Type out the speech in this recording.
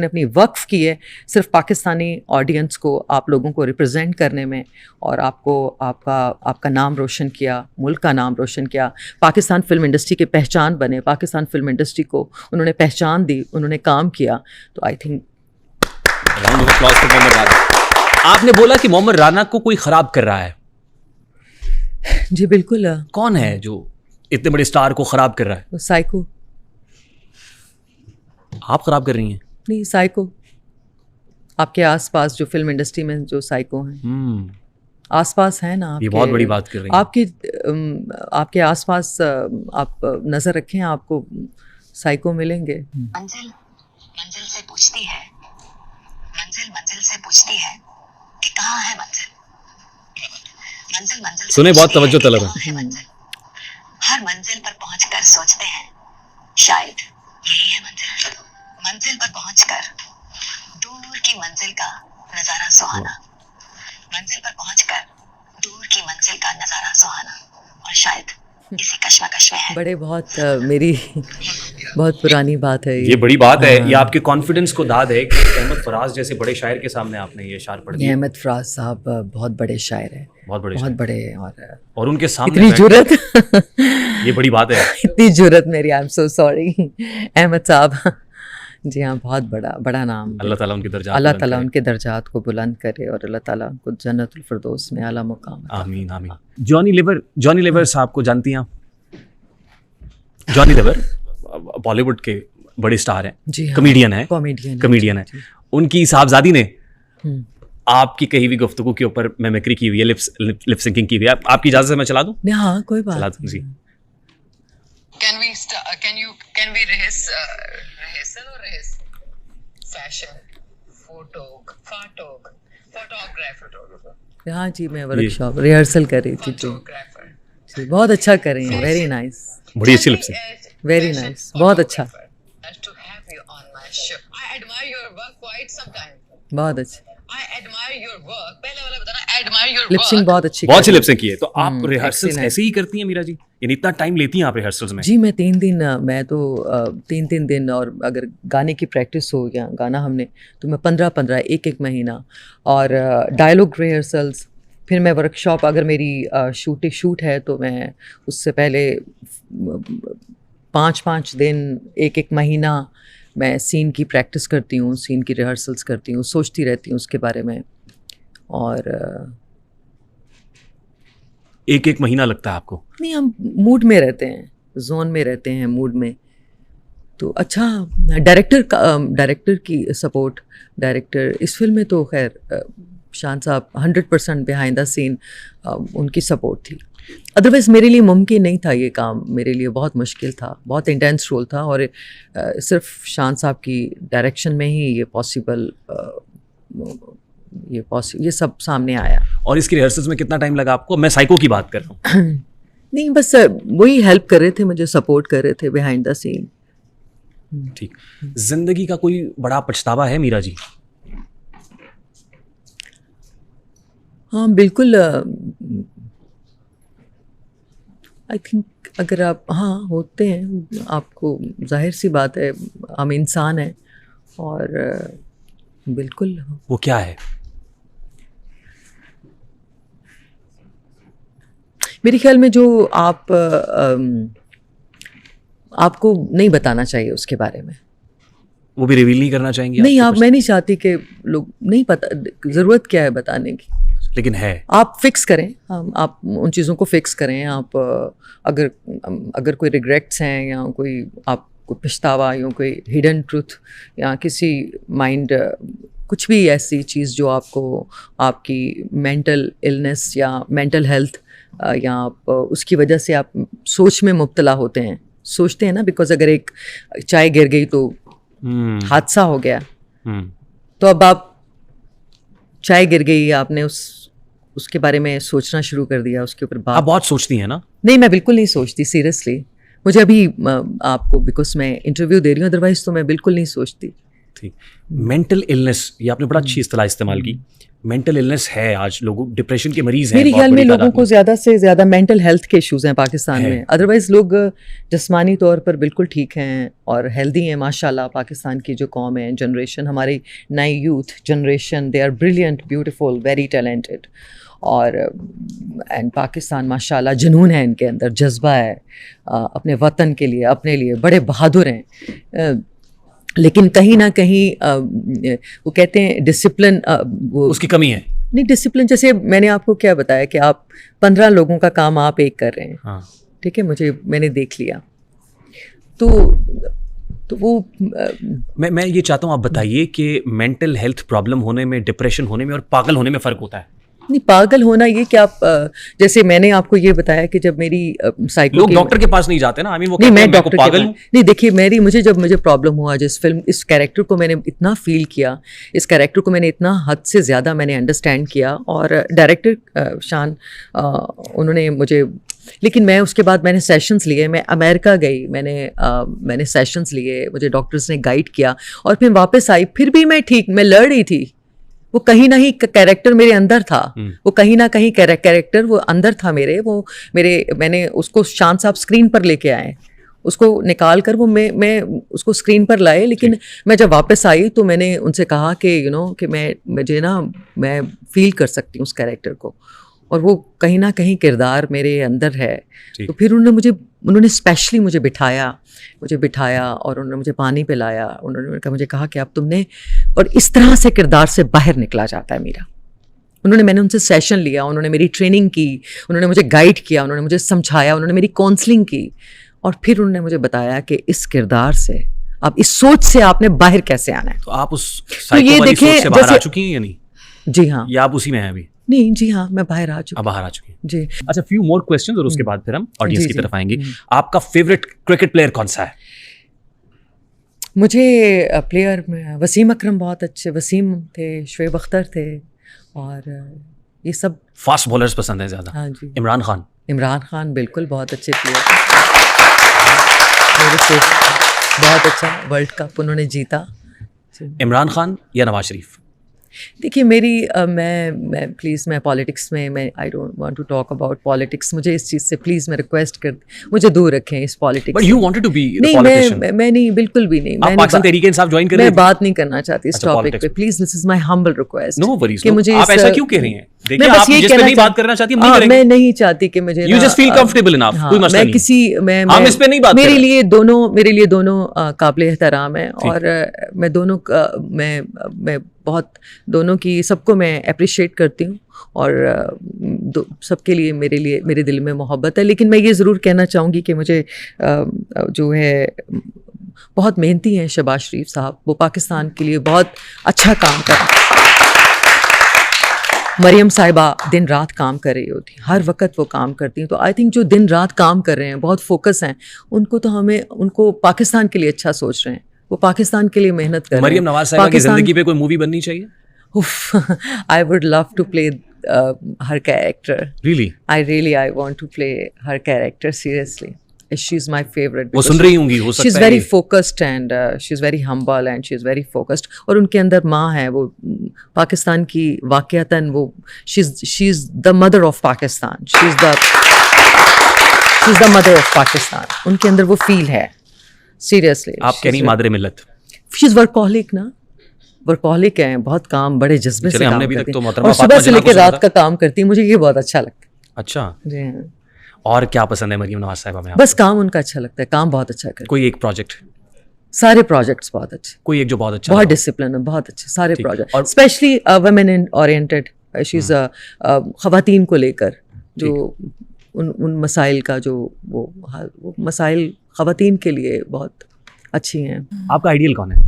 ने अपनी वक्फ की है सिर्फ पाकिस्तानी ऑडियंस को, आप लोगों को रिप्रेजेंट करने में, और आपको आपका नाम रोशन किया, मुल्क का नाम रोशन किया, पाकिस्तान फिल्म इंडस्ट्री की पहचान बने, पाकिस्तान फिल्म इंडस्ट्री को उन्होंने पहचान दी, उन्होंने काम किया। तो आई थिंक आपने बोला कि मोहम्मद राना को कोई खराब कर रहा है। जी बिल्कुल। कौन है जो इतने बड़े स्टार को खराब कर रहा है? वो साइको। आप खराब कर रही हैं? नहीं, साइको। आपके आसपास जो फिल्म इंडस्ट्री में जो साइको हैं, आसपास है ना। ये बहुत बड़ी बात कर रही हैं। आपके आसपास आप नजर रखें, आपको साइको मिलेंगे। मंजिल मंजिल से पूछती है, मंजिल मंजिल से पूछती है कि कहाँ है मंजिल। मंजिल मंजिल सुने, बहुत तवज्जो तलब है। हर मंजिल पर पहुंचकर सोचते हैं शायद यही है मंजिल। मंजिल पर पहुंचकर दूर की मंजिल का नजारा सुहाना, मंजिल पर पहुंचकर दूर की मंजिल का नजारा सुहाना, और शायद इसी कश्मकश में है। बड़े मेरी बहुत पुरानी बात है ये बड़ी बात है। ये आपके कॉन्फिडेंस को दाद है कि अहमद फराज जैसे बड़े शायर के सामने आपने ये शायर पढ़ दिया। अहमद फराज साहब बहुत बड़े शायर हैं, बहुत बड़े और उनके सामने इतनी जुर्रत ये बड़ी बात है। इतनी जुर्रत मेरी, I am so sorry Ahmed साहब। जी हाँ, बहुत बड़ा नाम। अल्लाह ताला उनके दर्जात को बुलंद करे और अल्लाह ताला उनको जन्नतुल फिरदौस में आला मुकाम। आमीन आमीन। जॉनी लीवर साहब को जानती हैं आप? जॉनी लीवर बॉलीवुड के बड़े स्टार हैं। जी हाँ, कॉमेडियन है। उनकी साहबजादी ने आपकी कही हुई गुफ्तगू के ऊपर मिमिक्री की हुई है, लिप सिंकिंग की हुई है। आपकी इजाजत से मैं चला दूं? हाँ, कोई बात चला दूं जी। Can we rehearsal or rehearse? Fashion, photographer. हाँ जी, मैं वर्कशॉप रिहर्सल कर रही थी। जी, बहुत अच्छा कर रही हैं। Very nice. बड़ी अच्छी लिप सिंकिंग। वेरी नाइस, बहुत अच्छा। To have you on my show. I admire your work quite sometime. बहुत अच्छा। I admire your work. पहले वाला बताना, I admire your lip syncing work. बहुत अच्छी लिप सिंक की है। तो आप रिहर्सल्स ऐसे ही करती हैं मीरा जी? यानी इतना टाइम लेती हैं आप रिहर्सल्स में? जी, मैं 3 दिन, और अगर गाने की प्रैक्टिस हो या गाना हमने, तो मैं 15 एक महीना, और डायलॉग रिहर्सल्स, फिर मैं वर्कशॉप, अगर मेरी शूट है तो मैं उससे पहले 5 दिन, एक महीना मैं सीन की प्रैक्टिस करती हूँ, सीन की रिहर्सल्स करती हूँ, सोचती रहती हूँ उसके बारे में। और एक महीना लगता है आपको? नहीं, हम मूड में रहते हैं, जोन में रहते हैं, मूड में। तो अच्छा, डायरेक्टर की सपोर्ट, डायरेक्टर इस फिल्म में तो खैर शान साहब 100% बिहाइंड द सीन उनकी सपोर्ट थी। अदरवाइज़ मेरे लिए मुमकिन नहीं था ये काम, मेरे लिए बहुत मुश्किल था, बहुत इंटेंस रोल था, और सिर्फ शान साहब की डायरेक्शन में ही ये सब सामने आया। और इसकी रिहर्सल्स में कितना टाइम लगा आपको? मैं साइको की बात कर रहा हूँ। नहीं, बस वही हेल्प कर रहे थे, मुझे सपोर्ट कर रहे थे बिहाइंड द सीन। ठीक। जिंदगी का कोई बड़ा पछतावा है मीरा जी? हाँ बिल्कुल। आई थिंक अगर आप, हाँ होते हैं, आपको जाहिर सी बात है, हम इंसान हैं, और बिल्कुल। वो क्या है? मेरे ख्याल में जो आपको नहीं बताना चाहिए उसके बारे में। वो भी रिवील नहीं करना चाहेंगे? नहीं, मैं नहीं चाहती कि लोग नहीं पता, ज़रूरत क्या है बताने की। लेकिन है। आप फिक्स करें, आप उन चीज़ों को फिक्स करें। आप अगर कोई रिग्रेट्स हैं, या कोई पछतावा, या कोई हिडन ट्रूथ, या किसी माइंड, कुछ भी ऐसी चीज़ जो आपको आपकी मेंटल इलनेस या मेंटल हेल्थ, या आप उसकी वजह से आप सोच में मुब्तला होते हैं, सोचते हैं ना, बिकॉज अगर एक चाय गिर गई तो हादसा हो गया, तो अब आप चाय गिर गई, आपने उसके बारे में सोचना शुरू कर दिया, उसके ऊपर बात। आप बहुत सोचती हैं ना? नहीं, मैं बिल्कुल नहीं सोचती, सीरियसली। मुझे अभी आपको बिकॉज मैं इंटरव्यू दे रही हूँ, अदरवाइज तो मैं बिल्कुल नहीं सोचती। ठीक। मेंटल इलनेस, ये आपने बड़ा अच्छी इस्तेलाह इस्तेमाल की। मेंटल इलनेस है आज, लोगों डिप्रेशन के मरीज हैं मेरे बहुत ख्याल में बड़ी लोगों तादाद को ज़्यादा से ज़्यादा मेंटल हेल्थ के इश्यूज हैं पाकिस्तान है। में। अदरवाइज लोग जिस्मानी तौर पर बिल्कुल ठीक हैं और हेल्दी हैं माशाल्लाह। पाकिस्तान की जो कौम है, जनरेशन, हमारी नई youth generation, they are brilliant, beautiful, very talented. और एंड पाकिस्तान माशाल्लाह जुनून है इनके अंदर, जज्बा है अपने वतन के लिए, अपने लिए बड़े बहादुर हैं। लेकिन कहीं ना कहीं वो कहते हैं डिसिप्लिन, वो उसकी कमी है। नहीं, डिसिप्लिन जैसे मैंने आपको क्या बताया कि आप 15 लोगों का काम आप एक कर रहे हैं। हाँ। ठीक है, मैंने देख लिया तो वो मैं ये चाहता हूँ आप बताइए कि मेंटल हेल्थ प्रॉब्लम होने में, डिप्रेशन होने में और पागल होने में फ़र्क होता है। नहीं, पागल होना ये कि आप जैसे मैंने आपको ये बताया कि जब मेरी साइको लोग डॉक्टर के पास नहीं जाते ना, आई मीन वो नहीं, कहते हैं मैं मैं को डॉक्टर पागल हूँ। नहीं, देखिए मुझे प्रॉब्लम हुआ, जिस फिल्म, इस कैरेक्टर को मैंने इतना फील किया, इस कैरेक्टर को मैंने इतना हद से ज़्यादा मैंने अंडरस्टैंड किया। और डायरेक्टर शान उन्होंने मुझे, लेकिन मैं उसके बाद मैंने सेशंस लिए, मैं अमेरिका गई, मैंने सेशंस लिए, मुझे डॉक्टर्स ने गाइड किया और फिर वापस आई। फिर भी मैं मैं लड़ रही थी। वो कहीं ना ही कैरेक्टर मेरे अंदर था, वो कहीं ना कहीं कैरेक्टर वो अंदर था मैंने उसको शान साहब स्क्रीन पर लेके आए, उसको निकाल कर वो मैं उसको स्क्रीन पर लाए। लेकिन मैं जब वापस आई तो मैंने उनसे कहा कि कि मैं फील कर सकती हूँ उस कैरेक्टर को, और वो कहीं ना कहीं किरदार मेरे अंदर है। तो फिर उन्होंने स्पेशली मुझे बिठाया और उन्होंने मुझे पानी पिलाया। उन्होंने मुझे कहा कि अब तुमने, और इस तरह से किरदार से बाहर निकला जाता है मीरा। मैंने उनसे सेशन लिया, उन्होंने मेरी ट्रेनिंग की, उन्होंने मुझे गाइड किया, उन्होंने मुझे समझाया, उन्होंने मेरी काउंसलिंग की, और फिर उन्होंने मुझे बताया कि इस किरदार से, अब इस सोच से आपने बाहर कैसे आना है। तो आप उस साइको वाली सोच से बाहर आ चुकी हैं या नहीं? जी हाँ। या आप उसी में हैं अभी? नहीं, जी हाँ, मैं बाहर आ चुकी हैं जी। अच्छा, फ्यू मोर क्वेश्चंस और उसके बाद फिर हम ऑडियंस की तरफ आएंगे। आपका फेवरेट क्रिकेट प्लेयर कौन सा है? मुझे प्लेयर में वसीम अकरम बहुत अच्छे, वसीम थे, शोएब अख्तर थे, और ये सब फास्ट बॉलर्स पसंद है ज्यादा। हाँ जी। इमरान खान बिल्कुल बहुत अच्छे प्लेयर, बहुत अच्छा वर्ल्ड कप उन्होंने जीता। इमरान खान या नवाज शरीफ? देखिए मेरी मैं प्लीज़, मैं पॉलिटिक्स में, मैं I don't want to talk about politics. मुझे इस चीज़ से प्लीज़ मैं रिक्वेस्ट कर, मुझे दूर रखें इस politics. But you wanted to be the नहीं, पॉलिटिशियन। मैं नहीं, बिल्कुल भी नहीं। आप पाकिस्तान तहरीक इंसाफ ज्वाइन कर रहे हैं? मैं बात नहीं करना चाहती इस टॉपिक पे, please, this is my humble request. No worries, कि मुझे आप ऐसा क्यों कह रही हैं? देखिए, आप जिस पे नहीं बात करना चाहती, हम नहीं करेंगे। मैं नहीं चाहती कि मुझे, you just feel comfortable enough, कोई मसला नहीं। हम इस पे नहीं बात मेरे लिए दोनों काबिल एहतराम है, और मैं दोनों मैं बहुत दोनों की, सबको मैं अप्रिशिएट करती हूँ, और सबके लिए मेरे दिल में मोहब्बत है। लेकिन मैं ये ज़रूर कहना चाहूँगी कि मुझे जो है, बहुत मेहनती हैं शहबाज शरीफ साहब, वो पाकिस्तान के लिए बहुत अच्छा काम कर रहे हैं। मरियम साहिबा दिन रात काम कर रही होती, हर वक्त वो काम करती हैं। तो आई थिंक जो दिन रात काम कर रहे हैं, बहुत फोकस हैं, उनको पाकिस्तान के लिए अच्छा सोच रहे हैं, वो पाकिस्तान के लिए मेहनत कर रहे हैं। मरियम नवाज साहिबा की जिंदगी पे कोई मूवी बननी चाहिए? I would love to play her character. Really? I want to play her character seriously. She's my favorite. वो सुन रही होंगी, हो सकता है। She's very focused and she's very humble and she's very focused. और उनके अंदर माँ है, वो पाकिस्तान की वाक़यातन, वो she's the mother of Pakistan. She's the mother of Pakistan. उनके अंदर वो फील है, seriously. आप कहनी मादरे मिल्लत। She's workaholic ना, वर्कहॉलिक हैं, बहुत काम, बड़े जज्बे से काम करती हैं, तो और सुबह से लेकर रात का काम करती हैं। मुझे ये बहुत अच्छा लगता है। अच्छा जी हाँ। और क्या पसंद है मरियम नवाज साहिबा में? बस काम उनका अच्छा लगता है, काम बहुत अच्छा करते हैं। कोई एक प्रोजेक्ट? सारे प्रोजेक्ट्स बहुत अच्छे। कोई एक जो बहुत अच्छा? बहुत डिसिप्लिन है, बहुत अच्छे सारे प्रोजेक्ट, और specially women oriented. She is खवातीन को लेकर जो उन मसाइल का, जो वो मसाइल खवातीन के लिए बहुत अच्छी हैं। आपका आइडियल कौन है?